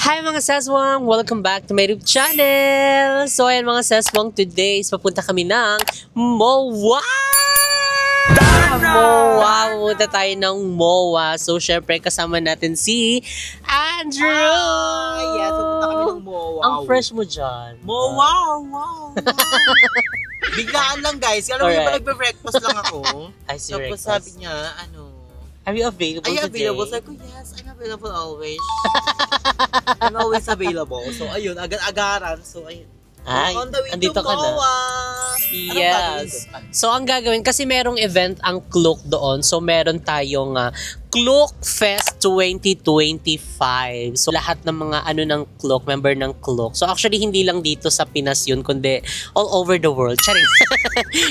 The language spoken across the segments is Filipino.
Hi mga seswang! Welcome back to my YouTube channel! So ayan mga seswang, today is papunta kami ng MOA! MOA! Pupunta tayo ng MOA. So syempre kasama natin si Andrew! Yes, pupunta kami ng MOA. Ang fresh mo dyan. MOA! Wow! Biglaan lang guys. Alam mo yung ba nagbe-breakfast lang ako. I see. Tapos sabi niya, are you available are you today? available? Sabi ko, yes, I'm available always. I'm always available. So, ayun, agad-agaran. So, ayun. Ay, on the way andito to ka na. MOA. Yes. So, ang gagawin, kasi merong event ang Klook doon. So, meron tayong Klook Fest 2025. So, lahat ng mga ng Klook, member ng Klook. So, actually, hindi lang dito sa Pinas yun, kundi all over the world. Charing.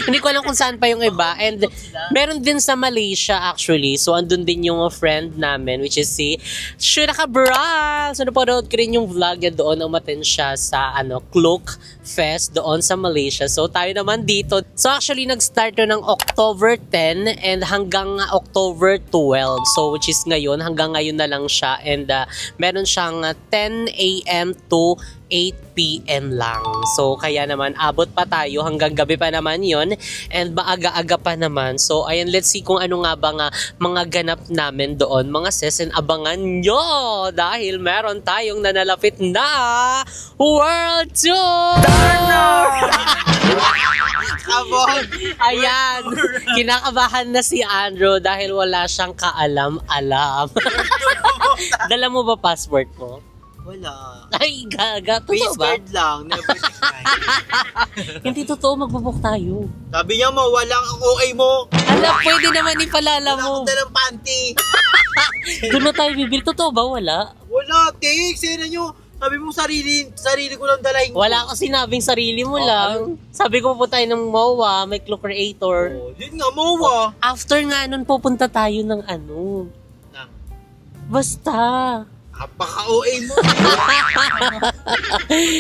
Hindi ko alam kung saan pa yung iba. And meron din sa Malaysia, actually. So, andun din yung friend namin, which is si Shura Cabral. So, napanood ko rin yung vlog niya doon. Umaten siya sa Klook Fest doon sa Malaysia. So, tayo naman dito. So, actually, nag-start to ng October 10 and hanggang October 12. So, which is ngayon, hanggang ngayon na lang siya. And meron siyang 10 a.m. to 8 p.m. lang. So, kaya naman, abot pa tayo. Hanggang gabi pa naman yon. And maaga-aga pa naman. So, ayan, let's see kung ano nga ba nga mga ganap namin doon. Mga sesen, abangan nyo! Dahil meron tayong nanalapit na World Tour! Ayan, kinakabahan na si Andrew dahil wala siyang kaalam-alam. Dala mo ba passport mo? Wala. Ay, gaga. Totoo ba? Whispered lang. Never decline. Hindi totoo, magbubuk tayo. Sabi niya mo, walang OA mo. Ala, pwede naman ipalala Wala mo. akong dalang panty. Doon na tayo bibili. Totoo ba? Wala? Wala, take. Sena nyo. Sabi mo, sarili ko lang dalahin ko. Wala ka sinabing sarili mo lang. Sabi ko pupunta tayo ng MOA, may Klook Creator. Oh, yun nga, MOA. After nga nun, pupunta tayo ng Basta. Apaka-OA mo.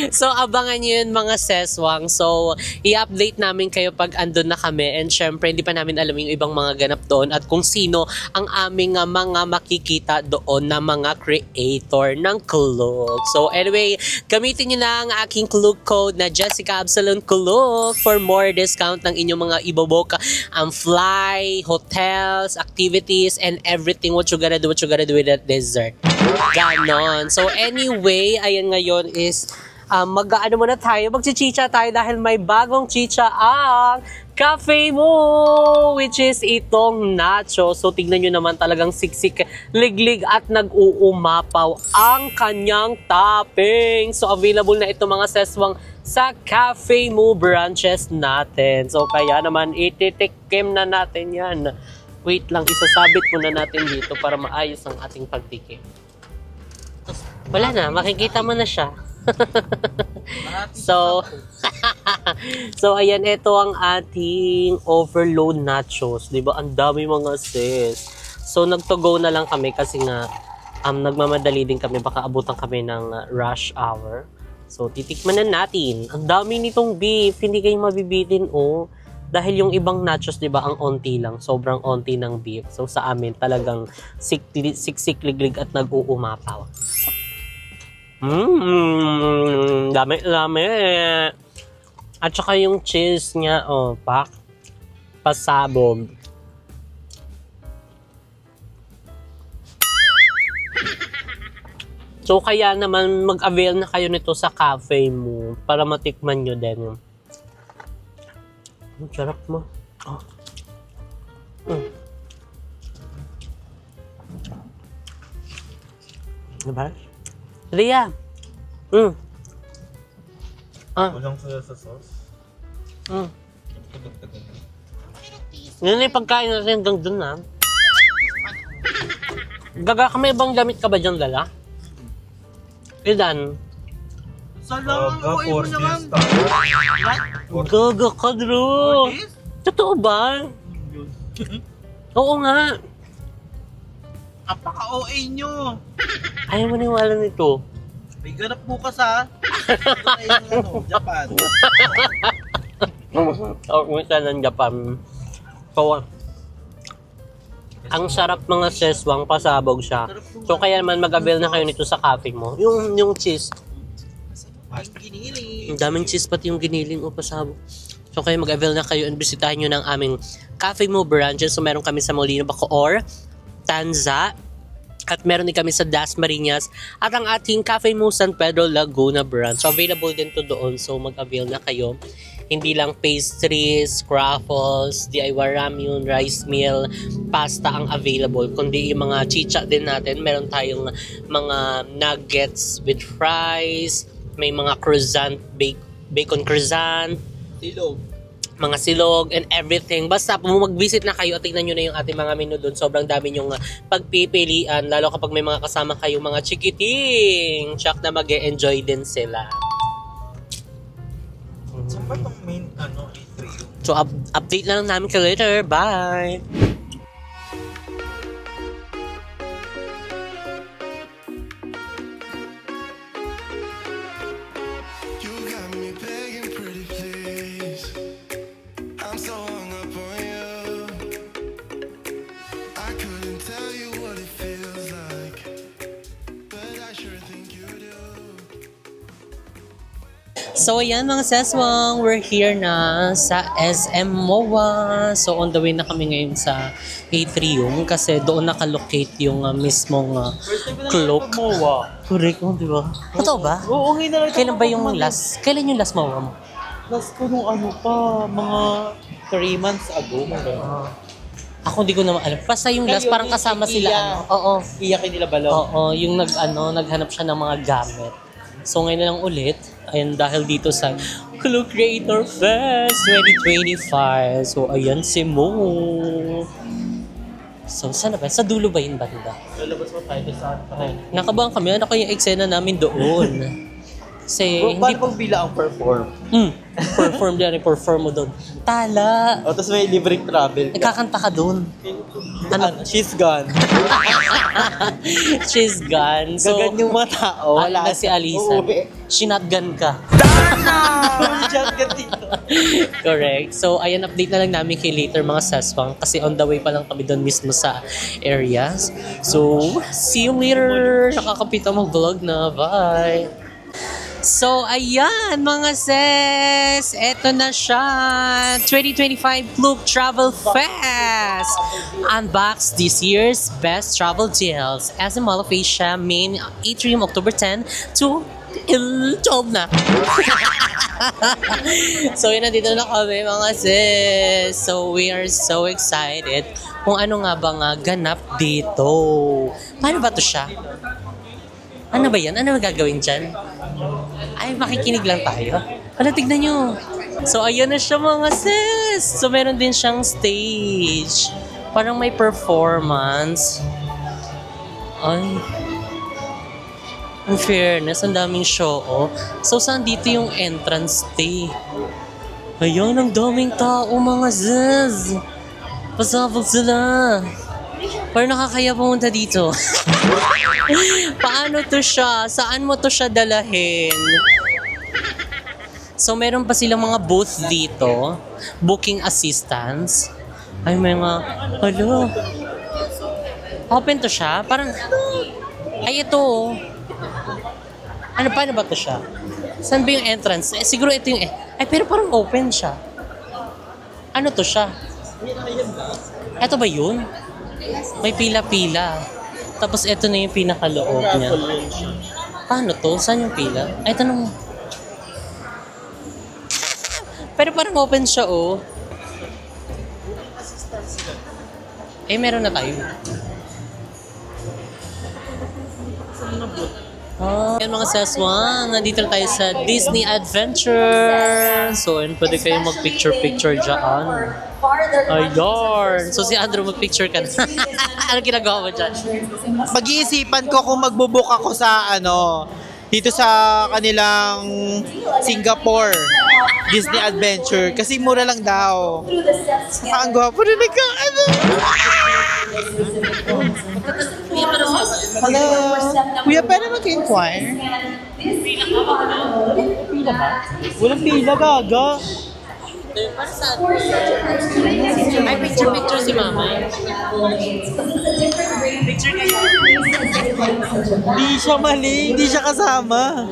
So, abangan nyo yun mga seswang. So, i-update namin kayo pag andun na kami. And syempre, hindi pa namin alam yung ibang mga ganap doon at kung sino ang aming mga makikita doon na mga creator ng Klook. So, anyway, gamitin nyo na ang aking Klook code na Jessica Absalon Klook for more discount ng inyong mga iboboka fly, hotels, activities, and everything what you gotta do with that dessert. Ganon. So anyway, ayan ngayon is muna tayo. Magchichicha tayo dahil may bagong chicha ang Cafe Mo, which is itong nacho. So tignan nyo naman, talagang siksik, liglig at nag-uumapaw ang kanyang topping. So available na ito mga seswang sa Cafe Mo branches natin. So kaya naman ititikim na natin yan. Wait lang, isasabit muna natin dito para maayos ang ating pagtikim. Wala na, makikita mo na siya. So ayan, ito ang ating overload nachos. Diba? Ang dami mga sis. So nagto-go na lang kami kasi nga nagmamadali din kami. Baka abutan kami ng rush hour. So titikman na natin. Ang dami nitong beef. Hindi kayo mabibitin dahil yung ibang nachos, di ba, ang onti lang. Sobrang onti ng beef. So, sa amin, talagang siksik-liglig at nag-uumapaw. Dami-dami. At saka yung cheese niya, pasabog. So, kaya naman mag-avail na kayo nito sa Cafe Mo para matikman nyo din. Ang sarap mo. Diba? Ria! Walang soya sa sauce. Yan yung pagkain natin hanggang dun na. Gaga ka, may ibang gamit ka ba dyan, Lala? Ilan? Salamat, OA mo naman. Gaga ka, Drew! Totoo ba? Oo nga. Apaka-OA nyo. Ayaw maniwala nito. May ganap bukas ha. Japan. Kumita ng Japan. So, Ang sarap mga seswang, pasabog siya. So kaya naman mag-avail na kayo nito sa cafe mo. Yung cheese. Ang daming cheese pati yung giniling o pasabog. So kaya mag-avail na kayo and bisitahin nyo ng aming Cafe Mo branches. So meron kami sa Molino Bacoor, Tanza, at meron din kami sa Dasmariñas at ang ating Cafe Mo San Pedro Laguna branch. So available din to doon. So mag-avail na kayo. Hindi lang pastries, crackles, DIY ramyun, rice meal, pasta ang available. Kundi yung mga chicha din natin. Meron tayong mga nuggets with fries, may mga croissant, bacon croissant, Silog. mga silog and everything. Basta mag-visit na kayo at tingnan nyo na yung ating mga menu doon. Sobrang dami nyong pagpipilian. Lalo kapag may mga kasama kayo mga chikiting. Tsak na mag-e-enjoy din sila. Saan ba itong main, atrium? So, update na lang namin kayo later. Bye! You got me begging pretty please. I'm so hung up on you. I couldn't tell you what it feels like, but I sure think you do. So, ayan mga seswang, we're here na sa SM MOA. So, on the way na kami ngayon sa atrium kasi doon nakalocate yung mismong cloak. Correct mo, di ba? Totoo ba? Oo, ngayon na lang. Kailan ba yung last? Kailan yung last MOA mo? Last ko nung mga 3 months ago. Ako hindi ko naman alam. Basta yung last, parang kasama sila. Oo. Iyakin nila balaw. Oo, yung naghanap siya ng mga gamit. So ngayon na lang ulit, ayun dahil dito sa Clue Creator Fest 2025. So ayan si Mo. So saan na ba? Sa dulo ba yung banda? Lalabas mo tayo sa atin. Nakabahan kami, ano kaya yung eksena namin doon? Kasi hindi Paano pag bila ang perform? perform mo doon. Tala! O, tapos may libreng travel ka. Nagkakanta ka doon. She's gone. She's gone. So, Gagan yung mga tao. wala na si Alisa. Uuwi. Sinotgun ka. Shotgun dito. Correct. So, ayan, update na lang namin kay later mga seswang kasi on the way pa lang kami doon mismo sa areas. So, see you later. Nakakapita mag-vlog na. Bye! So, ayan mga sis! Eto na siya! 2025 Clue Travel Fest! Unbox this year's best travel deals. SM Mall of Asia, main atrium, October 10 to 12 na. So, yun, nandito na kami mga sis. So, we are so excited kung ano nga ba nga ganap dito. Paano ba to siya? Ano ba yan? Ano ba gagawin dyan? Ay, makikinig lang tayo. Ano, tignan nyo. So, ayun na siya mga sis. So, meron din siyang stage. Parang may performance. Ay. In fairness, ang daming show. Oh. So, saan dito yung entrance stay? Ayun, ang daming tao mga sis. Pasabog sila. Parang nakakaya pumunta dito. Paano to siya? Saan mo to siya dalahin? So, meron pa silang mga booth dito. Booking assistance. Ay, mga... Hello. Open to siya? Parang... Ay, ito. Ano, paano ba to siya? Saan ba yung entrance? Siguro ito yung... Ay, pero parang open siya. Ano to siya? Ito ba yun? May pila-pila. Tapos ito na yung pinakaloob niya. Paano to? Saan yung pila? Ay, tanong. Pero parang open siya, oh. Eh, meron na tayo. Yan mga seswang, nandito na tayo sa Disney Adventure. So, yun, pwede kayong mag-picture-picture dyan. Ayun. So, si Andrew, mag-picture ka na. Ano ginagawa mo dyan? Pag-iisipan ko kung magbubook ako sa dito sa kanilang Singapore Disney Adventure kasi mura lang daw. Saka ang gwapo rin Hello. Kuya, pwede mag-inquire? Pila ba? Walang pila, gaga. Para sa ay, picture si mama. Picture kayo. Hindi siya mali, hindi siya kasama.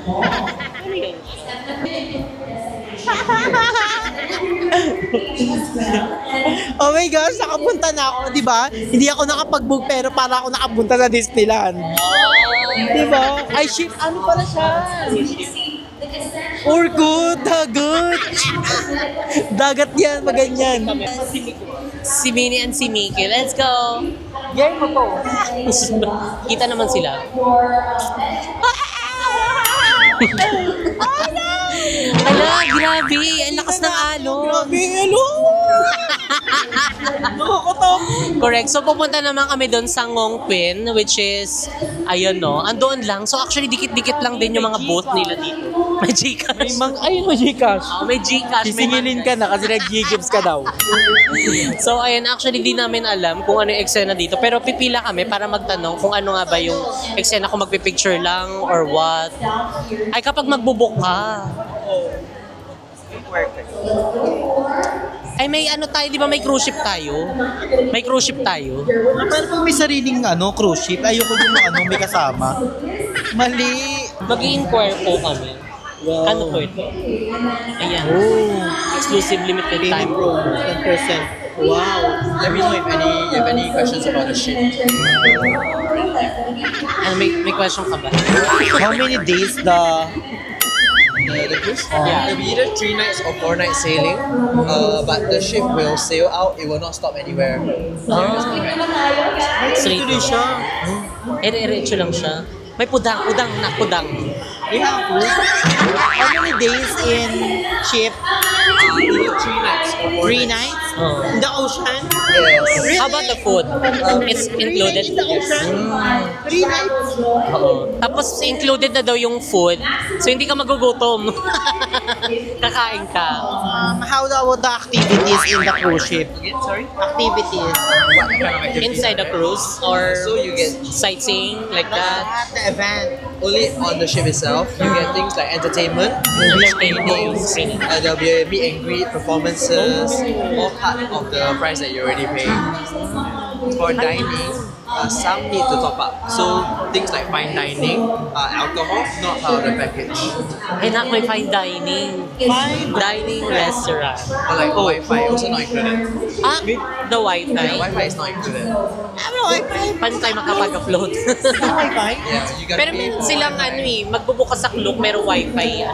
Oh my gosh, nakapunta na ako, di ba? Hindi ako nakapag-book pero para ako nakapunta sa Disneyland. Di ba? Ay, shit, ano pala siya? Orkut, dagat. Dagat yan, maganyan. Si Minnie and si Mickey. Let's go! Game mo to. Kita naman sila. Ala, grabe! Ang lakas ng alon! Grabe, hello! Nakakatakot. Correct. So, pupunta naman kami doon sa Ngongpin, which is, ayun no, andoon lang. So, actually, dikit-dikit lang din yung mga booth nila dito. May Gcash. Ayun mo, Gcash. Oh, may Gcash. Sisingilin ka na kasi nag-Gcash ka daw. So, ayun, actually, di namin alam kung ano yung eksena dito. Pero pipila kami para magtanong kung ano nga ba yung eksena, kung magpipicture lang or what. Ay, kapag magbubuk ka. Ay, may ano tayo, di ba may cruise ship tayo? May cruise ship tayo. Paano kung may sariling cruise ship? Ayoko yung may kasama. Mali. Mag-i-inquire po kami. Wow. Ano po ito? Ayan. Oh. Exclusive limited time. promo, 10%. Wow. Let me know if you have any questions about the ship. Ano, may question ka ba? How many days the The cruise? Yeah. It'll be either 3 nights or 4 nights sailing. But the ship will sail out. It will not stop anywhere. Straight. Tuloy siya? Ere-erecho lang siya. May pudang. Yeah. How many days in ship? Either 3 nights or 4 3 nights. nights? Oh. In the ocean? Yes. How about the food? It's included. 3 nights in the ocean? 3 nights? Oo. Tapos included na daw yung food. So hindi ka magugutom. Kakain ka. How about the activities in the cruise ship? Again, sorry? Activities. What kind of activities? Inside the cruise or So you get sightseeing like that. At the event. only on the ship itself. You get things like entertainment, movie screenings, there'll be a meet and greet, performances, all part of the price that you're already paying. For dining, some need to top up. So things like fine dining, alcohol, not part of the package. Ay nak, may fine dining. Fine Dining restaurant. Or like Wi-Fi, also not included. Ah, the Wi-Fi. Yeah, Wi-Fi is not included. Ano, Wi-Fi? Paano tayo makapag-upload? Wi-Fi? Yeah, you gotta Pero pay meron for silang Wi-Fi. magbubukas sa Klook, meron Wi-Fi.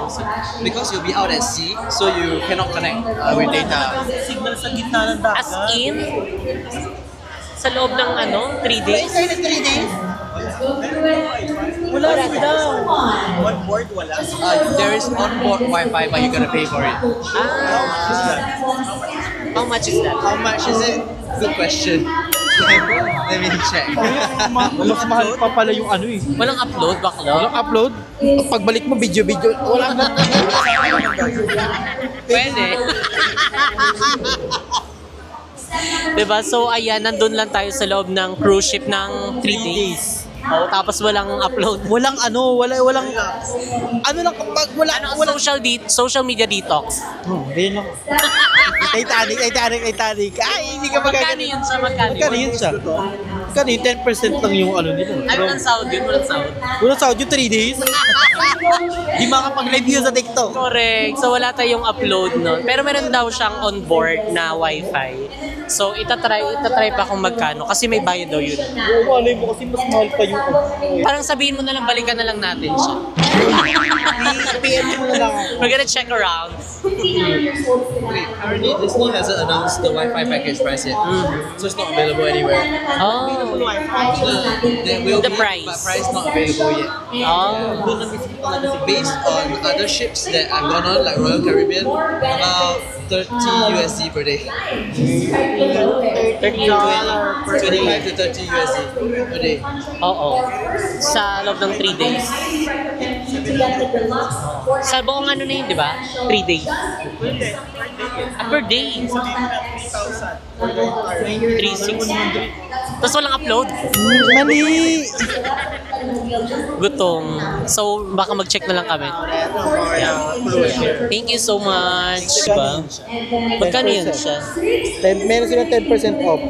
Because you'll be out at sea, so you cannot connect with data. Signal sa gitna ng dagat. As in, sa loob ng 3 days. Internet 3 days? Wala rin daw. On board, wala. There is onboard Wi-Fi, but you gotta pay for it. How much is that? How much is it? Good question. Let me check. Mas mahal pa pala yung Walang upload, bakla? Walang upload. Pagbalik mo, video. Wala na. Pwede. Diba? So, ayan, nandun lang tayo sa loob ng cruise ship ng 3 days. Oh, tapos walang upload. Walang walang lang kapag wala Social media detox. Ganyan lang. Titanic. Ay, hindi ka Magkano magagano. yun siya? Magkano Yun siya? Magkano yun? 10% lang yung nila. Ano ng sound yun? Walang sound. Walang sound yung 3 days. Di makapag-review sa TikTok. Correct. So, wala tayong upload nun. Pero meron daw siyang on-board na wifi. So, itatry pa kung magkano. Kasi may bayad daw yun. Oo, malay mo kasi mas mahal pa yung Parang sabihin mo na lang, balikan na lang natin siya. PM mo na lang. We're gonna check around. Wait, currently Disney hasn't announced the Wi-Fi package price yet, so it's not available anywhere. Oh. There will The be, price. but price not available yet. Oh. Based on other ships that I've gone on, like Royal Caribbean, about $30 USD per day. $30. 25 to 30 USD per day. Oo. Sa loob ng 3 days. Sa buong ano na yun, di ba? 3 days. Per day. 3,600. Tapos walang upload. Mali! Gutom. So, baka mag-check na lang kami. Thank you so much. Diba? Magkano yun siya? Meron sila 10% off.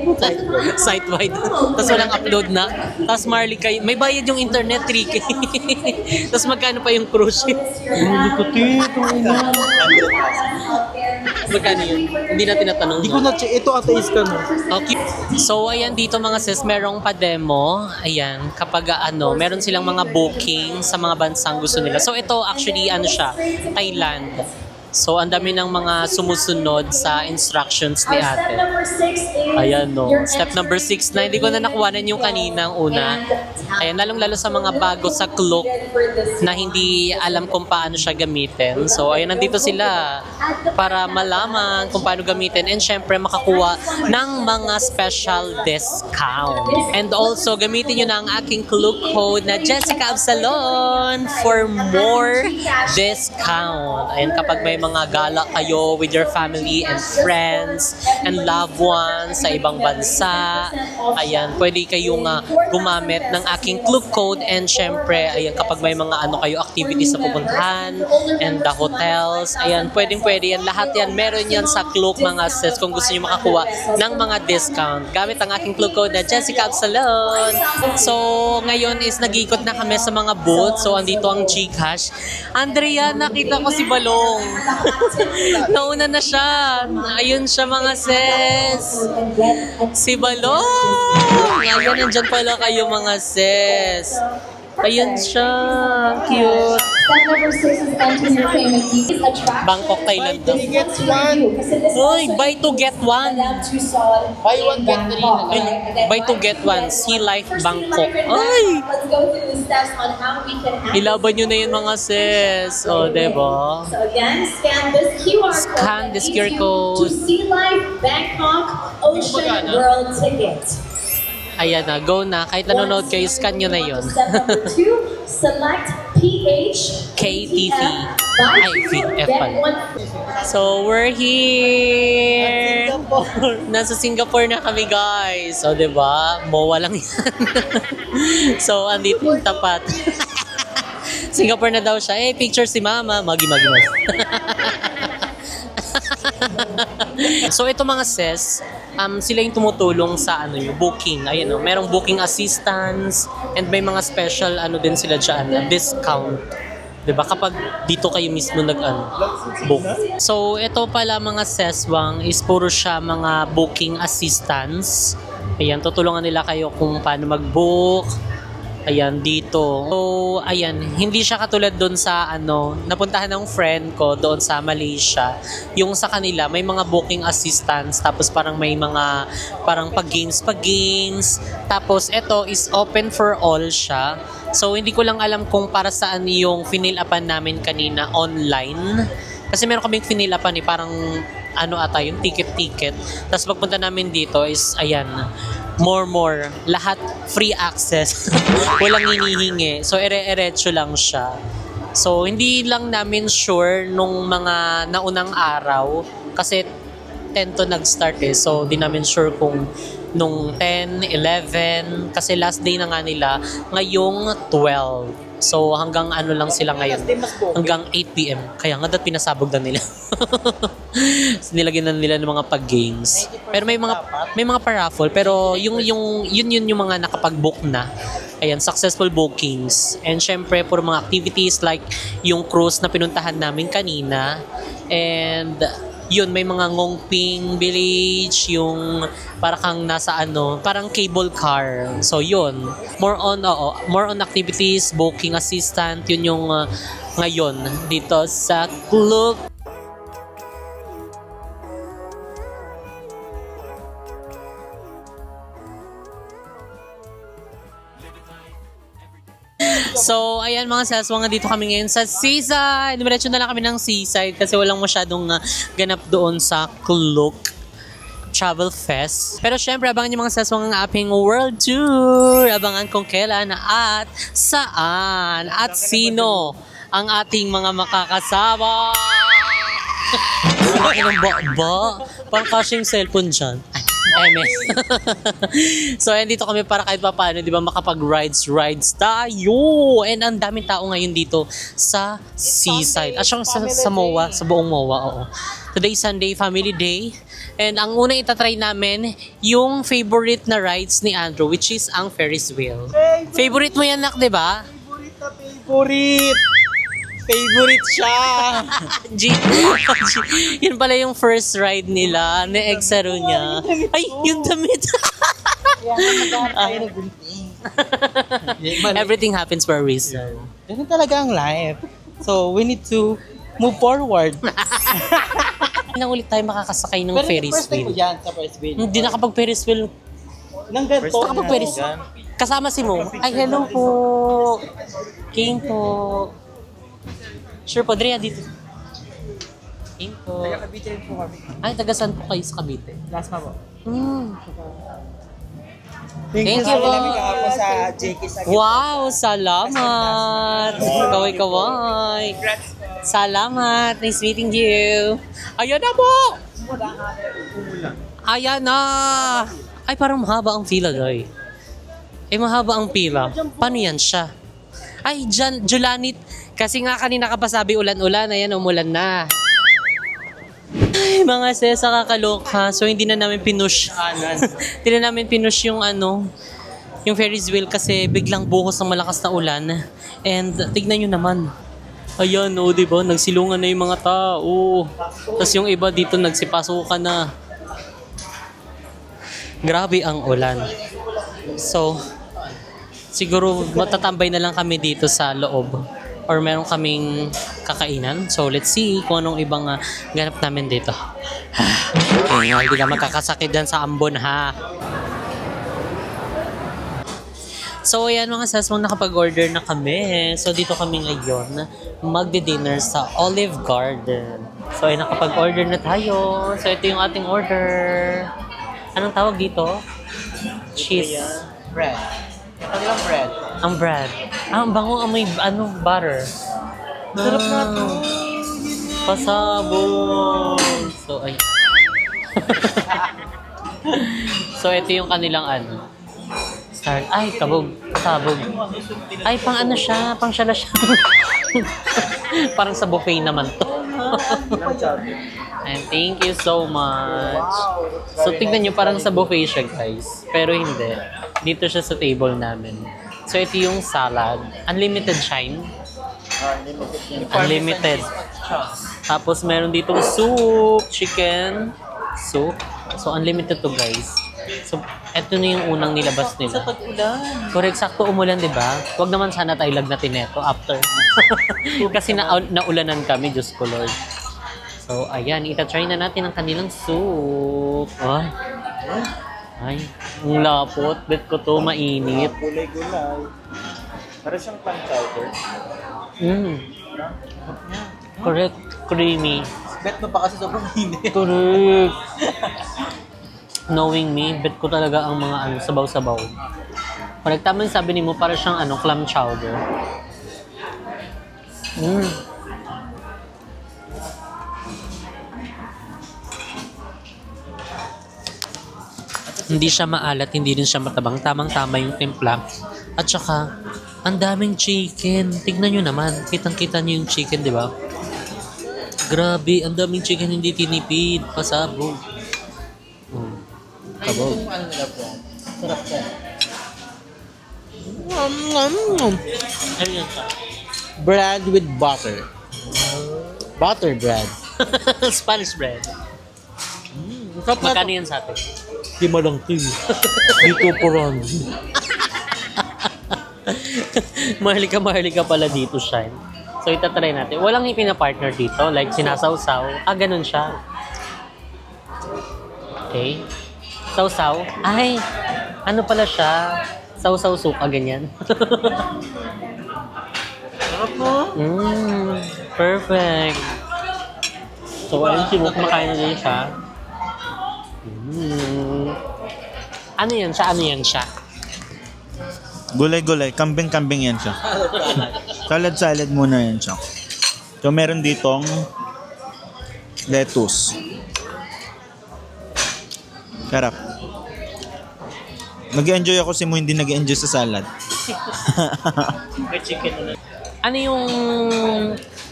Site-wide. Tapos walang upload na. Tapos Marley kayo, may bayad yung internet, 3K. Tapos magkano pa yung cruise ship? Hindi ko tito. Magkano yun? Hindi na tinatanong. Hindi ko na check. Ito ateist ka no. Okay. So, ayan dito mga sis, merong pa-demo. Ayan, kapag meron silang mga booking sa mga bansang gusto nila. So, ito actually, siya, Thailand. So, ang dami ng mga sumusunod sa instructions ni ate. Ayan, no. Step number 6 na hindi ko na nakuhanan yung kaninang una. Ayan, lalong-lalo sa mga bago sa Klook na hindi alam kung paano siya gamitin. So, ayan, nandito sila para malaman kung paano gamitin and syempre makakuha ng mga special discount. And also, gamitin nyo na ang aking Klook code na Jessica Absalon for more discount. Ayan, kapag may mga gala kayo with your family and friends and loved ones sa ibang bansa, ayan, pwede kayong gumamit ng aking Klook code and syempre, ayan, kapag may mga kayo activities na pupuntahan and the hotels, ayan, pwede yan. Lahat yan, meron yan sa Klook mga sis kung gusto nyo makakuha ng mga discount. Gamit ang aking Klook code na Jessica Absalon. So, ngayon is nag-ikot na kami sa mga booth. So, andito ang Gcash. Andrea, nakita ko si Balong. Nauna na siya. Ayun siya mga sis. Si Balong. Ayan, nandyan pala kayo mga sis. Ayun siya. Cute. Bangkok, Thailand. Buy 2 gets 1. Uy, buy 2 get 1. Buy 1 get 3. Buy 2 get 1. Sea Life Bangkok. Ay! Ilaban nyo na yun mga sis. O, diba? So again, scan this QR code to Sea Life Bangkok Ocean World Ticket. Ayan na, go na. Kahit nanonood kayo, scan nyo na yun. Step number 2, select PH KTV. Ay, F pala. So, we're here! Nasa Singapore na kami, guys. O, diba? MOA lang yan. So, andito yung tapat. Singapore na daw siya. Eh, picture si mama. Magi-magi. So, ito mga sis, sila yung tumutulong sa yung booking. Ayun, merong booking assistance and may mga special din sila dyan, discount. Diba? Kapag dito kayo mismo book. So, ito pala mga seswang is puro siya mga booking assistance. Ayan, tutulungan nila kayo kung paano mag-book. Ayan, dito. So, ayan, hindi siya katulad doon sa napuntahan ng friend ko doon sa Malaysia. Yung sa kanila, may mga booking assistance, tapos parang may mga, parang pag-games. Tapos, ito is open for all siya. So, hindi ko lang alam kung para saan yung finilapan namin kanina online. Kasi meron kaming finilapan parang ata yung ticket. Tapos pagpunta namin dito is, ayan, more. Lahat free access. Walang hinihingi. So, ere-eretso lang siya. So, hindi lang namin sure nung mga naunang araw. Kasi 10 to nag-start So, di namin sure kung nung 10, 11. Kasi last day na nga nila. Ngayong 12. So, hanggang lang sila ngayon. Hanggang 8 p.m. Kaya nga pinasabog na nila. Nilagyan na nila ng mga pag-games. Pero may mga pa-raffle. Pero yun yung mga nakapag-book na. Ayan, successful bookings. And syempre, puro mga activities like yung cruise na pinuntahan namin kanina. And yun, may mga Ngongping Village, yung parang kang nasa parang cable car. So yun, more on activities, booking assistant, yun yung ngayon dito sa Klook. So, ayan mga saswang, dito kami ngayon sa Seaside. Dumiretso na lang kami ng Seaside kasi walang masyadong ganap doon sa Klook Travel Fest. Pero syempre, abangan niyo mga saswang ang ating world tour. Abangan kung kailan at saan at sino ang ating mga makakasama. Laki ng ba? Parang kasya yung cellphone dyan. MS. So, ayan, dito kami para kahit pa paano, di ba, makapag-rides tayo. And ang daming tao ngayon dito sa seaside. At sa MOA, sa buong MOA, oo. Today, Sunday, family day. And ang unang itatry namin, yung favorite na rides ni Andrew, which is ang Ferris wheel. Favorite mo yan, nak, di ba? Favorite siya. G. Yun pala yung first ride nila, na-exaro niya. Ay, yung damit. Everything happens for a reason. Ganun talaga ang life. So, we need to move forward. Nang ulit tayo makakasakay ng Ferris first time ko wheel. dyan sa Ferris wheel. Hindi nakapag-Ferris wheel. Nang ganito. Nakapag-Ferris. Kasama si Mo. Ay, hello po. King po. Sure po, Drea dito. King po. Taga-Cavite rin po kami. Ay, taga-saan po kayo sa Cavite? Last pa po. Thank you Sabi po. namin kahapon sa JK sa Wow, salamat. Kaway-kaway. Salamat. Nice meeting you. Ayan na po. Ayan na. Ay, parang mahaba ang pila, guy. Ay, mahaba ang pila. Paano yan siya? Ay, Julanit. Kasi nga kanina ka pa sabi ulan-ulan. Ayan, umulan na. Ay, mga sesa, kakaloka. So, hindi na namin pinush. Hindi na namin pinush yung yung Ferris wheel kasi biglang buhos ng malakas na ulan. And tignan nyo naman. Ayan, diba? Nagsilungan na yung mga tao. Tapos yung iba dito nagsipasukan na. Grabe ang ulan. So, siguro matatambay na lang kami dito sa loob. Or meron kaming kakainan. So, let's see kung anong ibang ganap namin dito. Okay, hindi ka magkakasakit dyan sa ambon, ha? So, ayan mga sasmang, nakapag-order na kami. So, dito kami ngayon magdi-dinner sa Olive Garden. So, ay nakapag-order na tayo. So, ito yung ating order. Anong tawag dito? Cheese. bread. Kanilang bread. Ang bread. Ang bango, amoy, butter. Sarap na to. Pasabog. So, ay. So, ito yung kanilang start. Ay, kabog. Pasabog. Ay, pang siya. Pang siya. Parang sa buffet naman to. And thank you so much. So, tignan nyo, parang sa buffet siya, guys. Pero hindi. Dito siya sa table namin. So, ito yung salad. Unlimited shine. Unlimited. Tapos, meron ditong soup, chicken, soup. So, unlimited to, guys. So, ito na yung unang nilabas nila. Sa tag-ulan. Correct, sakto umulan, di ba? Huwag naman sana tayo lagnatin neto after. Kasi naulanan kami, Diyos ko Lord. So, ayan, itatry na natin ang kanilang soup. Ay, ang lapot. Bet ko to, mainit. Gulay-gulay. Para siyang clam chowder. Correct, creamy. Bet mo pa kasi sobrang init. Correct. Knowing me, bet ko talaga ang mga sabaw-sabaw. Correct, tama yung sabi ni mo, para siyang clam chowder. Hindi siya maalat, hindi rin siya matabang. Tamang-tama yung timpla. At saka, ang daming chicken. Tignan nyo naman. Kitang-kita nyo yung chicken, di ba? Grabe, ang daming chicken, hindi tinipid. Pasabog. Kabog. Sarap siya. Ayun siya. Bread with butter. Butter bread. Spanish bread. Magkano yan sa atin? Lima lang to. Dito po ron. Mahalika pala dito, Shine. So, itatry natin. Walang ipina-partner dito. Like, sinasawsaw. Ganun siya. Okay. Sausaw. Ay, ano pala siya? Sausaw suka, ganyan. Sarap mo. Perfect. So, ayun, kumakain na din siya. Ano yan siya? Gulay-gulay. Kambing-kambing yan siya. Salad muna yan siya. So, meron ditong lettuce. Sarap. Nag-enjoy ako si mo hindi nag-enjoy sa salad. May chicken na. Ano yung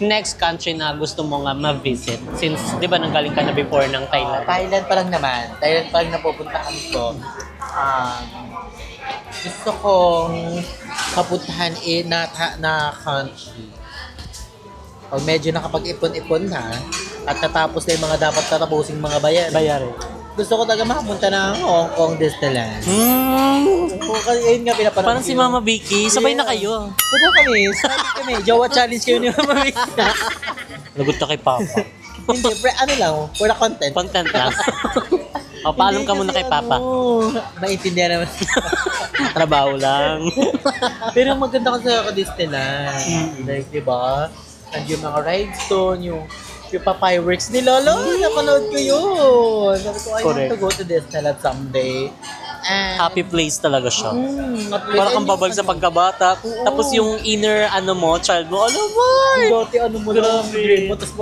next country na gusto mo nga ma-visit? Since, di ba, nanggaling ka na before ng Thailand? Thailand pa lang naman. Thailand pa lang napupuntahan ko. Gusto kong mapuntahan na country. Pag medyo nakapag-ipon-ipon na at natapos na yung mga dapat tatapusing mga bayarin. Gusto ko talaga makapunta ng Hong Kong Disneyland. Kasi yun nga pinapanood. Parang si Mama Vicky, sabay na kayo. Punta kami, sabi kami, Jowa Challenge kayo ni Mama Vicky. Lagot ka kay Papa. Hindi, ano lang, for the content. Content lang. O, paalam ka muna kay Papa. Maintindihan naman. Trabaho lang. Pero maganda kasi ako Disneyland. Like, di ba? Nandiyo yung mga rides doon, yung pa-fireworks ni Lolo. Napanood ko yun. Sabi ko, I want to go to Disneyland someday. And, Happy place talaga siya. happy Para kang babal sa pagkabata. Tapos yung inner child mo, ano ba? Dati mo lang, dream mo. Tapos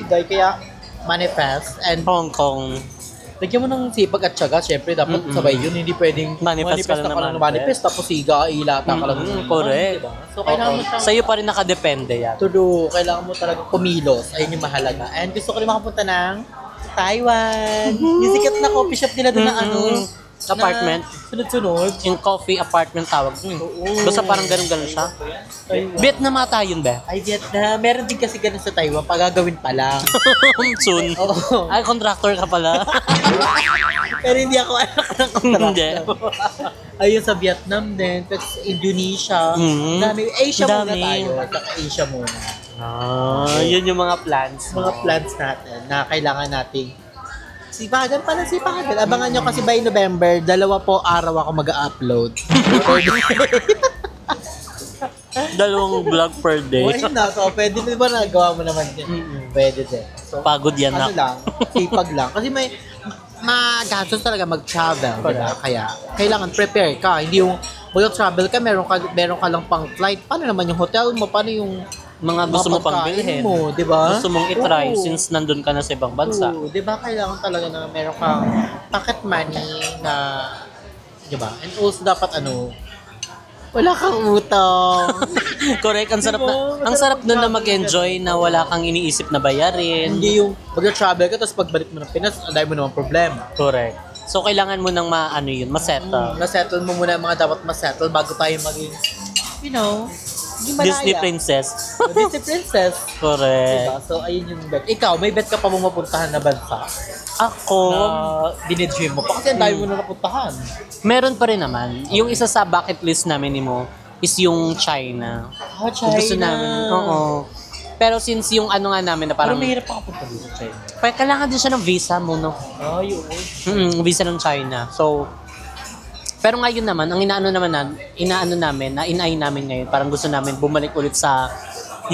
dahil kaya manifest. And Hong Kong. lagyan mo ng sipag at syaga. Siyempre, dapat sabay yun. Hindi pwedeng Manifest ka lang na naman. manifest. Tapos higa, ilata ka lang. Correct. Diba? So, kailangan mo siyang Sa'yo pa rin nakadepende yan. to do. Kailangan mo talaga kumilos. Ayun yung mahalaga. And gusto ko rin makapunta ng Taiwan. Yung sikat na coffee shop nila doon na Apartment. na sunod-sunod. Yung coffee apartment tawag. Basta parang ganun-ganun siya. Vietnam ata yun ba? Ay, Vietnam. Meron din kasi ganun sa Taiwan. Pagagawin pa lang. Soon. Oo. Ay, contractor ka pala. Pero hindi ako anak ng Hindi. Ayun sa Vietnam din. Tapos Indonesia. Dami. Asia muna Dami. tayo. Saka Asia muna. Yun yung mga plans. Mga plans natin na kailangan nating sipagan pala sipagan. Abangan nyo kasi by November, 2 po araw ako mag-upload. 2 vlog per day. Why na? So, pwede din ba nagawa mo naman din? Pwede din. So, Pagod yan ano na. lang, sipag lang. Kasi may magastos talaga mag-travel, diba? Kaya, kailangan prepare ka. Hindi yung mag-travel ka, meron ka lang pang flight. Paano naman yung hotel mo? Paano yung Mga gusto mo pang pagkain bilhin. mo, diba? Gusto mong itry Oo. since nandun ka na sa ibang bansa. Oo, di ba kailangan talaga na meron kang pocket money na, di ba? And also dapat wala kang utang. Correct. Ang sarap Diba? na ang sarap nun na mag-enjoy na wala kang iniisip na bayarin. Hindi yung mag-travel ka tapos pagbalik mo ng Pinas, ang dami mo naman problema. Correct. So kailangan mo nang masettle. Na-settle mo muna yung mga dapat ma-settle bago tayo maging, hindi malaya. Disney princess. Disney princess. Correct. Diba? So, ayun yung bet. Ikaw, may bet ka pa mong mapuntahan na bansa? Ako, Na dinidream mo pa? Kasi ang dami mo na napuntahan. meron pa rin naman. Yung isa sa bucket list namin ni mo is yung China. China. Gusto namin. Oo. Pero since yung nga namin na Parang parang mahirap pa kapunta dito sa China. kailangan din siya ng visa mo, no? Yun. Visa ng China. So, pero ngayon naman, ang inaano namin, na inay namin ngayon, parang gusto namin bumalik ulit sa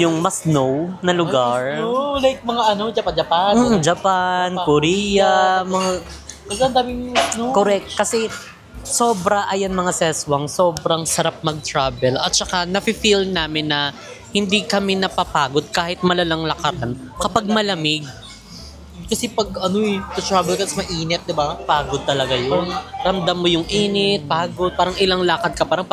yung mas snow na lugar. Oh, like mga Japan. Japan, Korea, mga Kasi ang daming snow. correct. Kasi ayan mga seswang, sobrang sarap mag-travel. At saka nafe-feel namin na hindi kami napapagod kahit malalang lakaran kapag malamig. Kasi pag travel ka, mainit, di ba? Pagod talaga yun. Ramdam mo yung init, pagod, parang ilang lakad ka, parang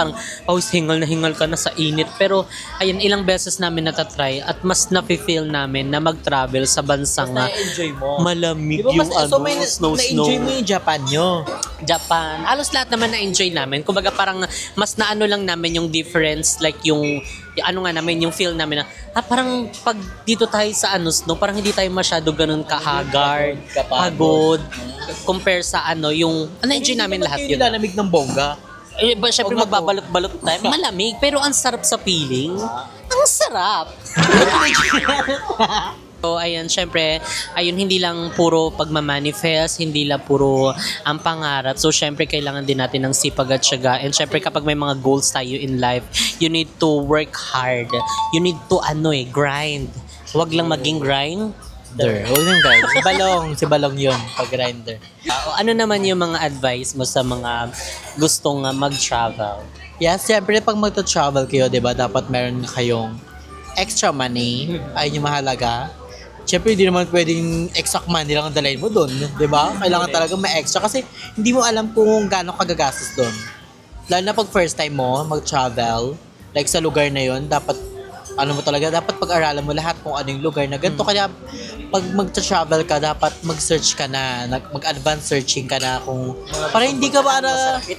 pawis hingal na hingal ka na sa init. Pero, ayun, ilang beses namin natatry at mas nafe-feel namin na mag-travel sa bansang Na-enjoy mo. malamig Di ba, yung snow. na-enjoy mo yung Japan nyo. Japan. Halos lahat naman na-enjoy namin. Kumbaga parang mas naano lang namin yung difference, like yung yung feel namin na, parang pag dito tayo sa snow, parang hindi tayo masyado ganun kahagard, pagod, compare sa yung, enjoy namin lahat yun. Hindi lalamig ng bongga. Syempre magbabalot-balot tayo. Malamig, pero ang sarap sa feeling. Ang sarap! So, ayan, syempre, hindi lang puro pagmamanifest, hindi lang puro ang pangarap. So, syempre, kailangan din natin ng sipag at syaga. And syempre, kapag may mga goals tayo in life, you need to work hard. You need to, grind. Huwag lang maging grind. Huwag nang guys. Si Balong yun, pag-grinder. Ano naman yung mga advice mo sa mga gustong mag-travel? Yes, siyempre pag magta-travel kayo, 'di ba, dapat meron kayong extra money. Ayun yung mahalaga. Siyempre, hindi naman pwedeng exact money lang ang dalhin mo doon, 'di ba? Kailangan talaga may extra kasi hindi mo alam kung gaano kagagastos doon. Lalo na pag first time mo mag-travel, like sa lugar na 'yon, dapat ano mo talaga, dapat pag-aralan mo lahat kung ano yung lugar na ganito. Kaya pag mag-travel ka, dapat mag-search ka na, mag-advance searching ka na kung para hindi ka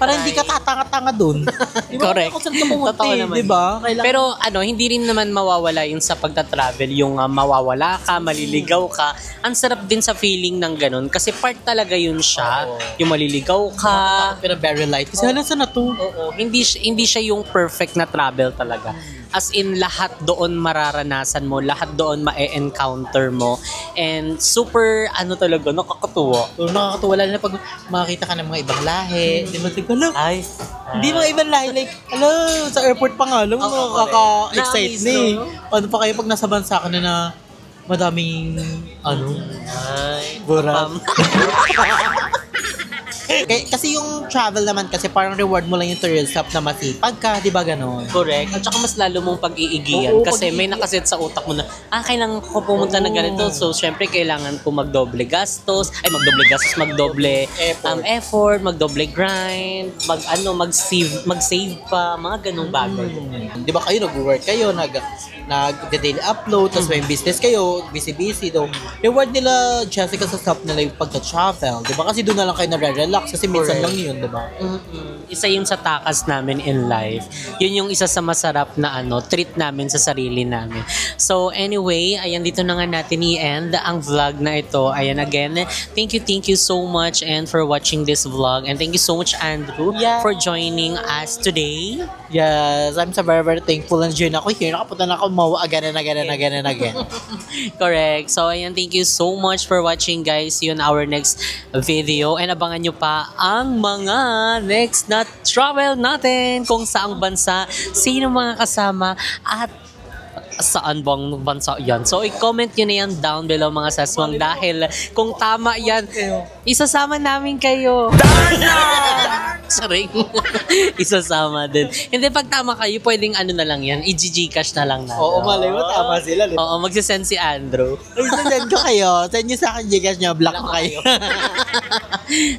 para hindi ka tatanga-tanga doon. Diba? Correct. Kung saan ka pumunta, Totoo naman. di ba? Kailangan Pero hindi rin naman mawawala yun sa pagta-travel, yung mawawala ka, maliligaw ka. Ang sarap din sa feeling ng ganun kasi part talaga yun siya. Yung maliligaw ka. pero very light. Kasi halang saan na to? Oo, hindi siya yung perfect na travel talaga. As in, lahat doon mararanasan mo, lahat doon ma-encounter mo. And super, talaga, nakakatuwa. So, nakakatuwa lalo na pag makakita ka ng mga ibang lahi. Di ba? Siguro, Ay, hindi mga ibang lahi. Like, sa airport pa nga lang, nakaka-excite na eh. Paano pa kayo pag nasa bansa ka na madaming, ay, burat. Kasi yung travel naman kasi parang reward mo lang yung tourist stop na masipag ka, di ba ganon? correct. At saka mas lalo mong pag-iigiyan Oo, kasi may nakaset sa utak mo na, kailangan ko pumunta ng ganito. So, syempre, kailangan ko magdoble effort, magdoble grind, mag-save pa, mga ganong bagay. Di ba kayo, nag-work kayo, nag-daily upload, tapos may business kayo, busy-busy. Reward nila, Jessica, sa stop nila yung pagka-travel. Di ba? Kasi doon na lang kayo nare-relax kasi minsan lang yun, di ba? Isa yun sa takas namin in life. Yun yung isa sa masarap na treat namin sa sarili namin. So anyway, ayan, dito na nga natin i-end ang vlog na ito. Ayan, again, thank you so much and for watching this vlog. And thank you so much, Andrew, for joining us today. Yes, I'm so very, very thankful and join ako here. Nakapunta na ako again. Correct. So ayan, thank you so much for watching, guys. See you in our next video. And abangan nyo pa ang mga next na travel natin, kung saang bansa, sino mga kasama, at saan bang bansa yan. So, i-comment nyo na yan down below, mga saswang, dahil kung tama yan, isasama namin kayo. Saring. Isasama din. Hindi, pag tama kayo, pwedeng na lang yan, i-gcash na lang natin. Oo, malay mo, tama sila. Oo, magsisend si Andrew. Send ko kayo. Send nyo sa akin, Gcash nyo, block ko kayo.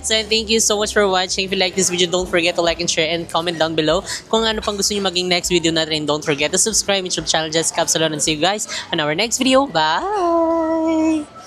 So, thank you so much for watching. If you like this video, don't forget to like and share and comment down below. Kung ano pang gusto nyo maging next video natin, don't forget to subscribe to YouTube channel, Jessica Absalon, and see you guys on our next video. Bye!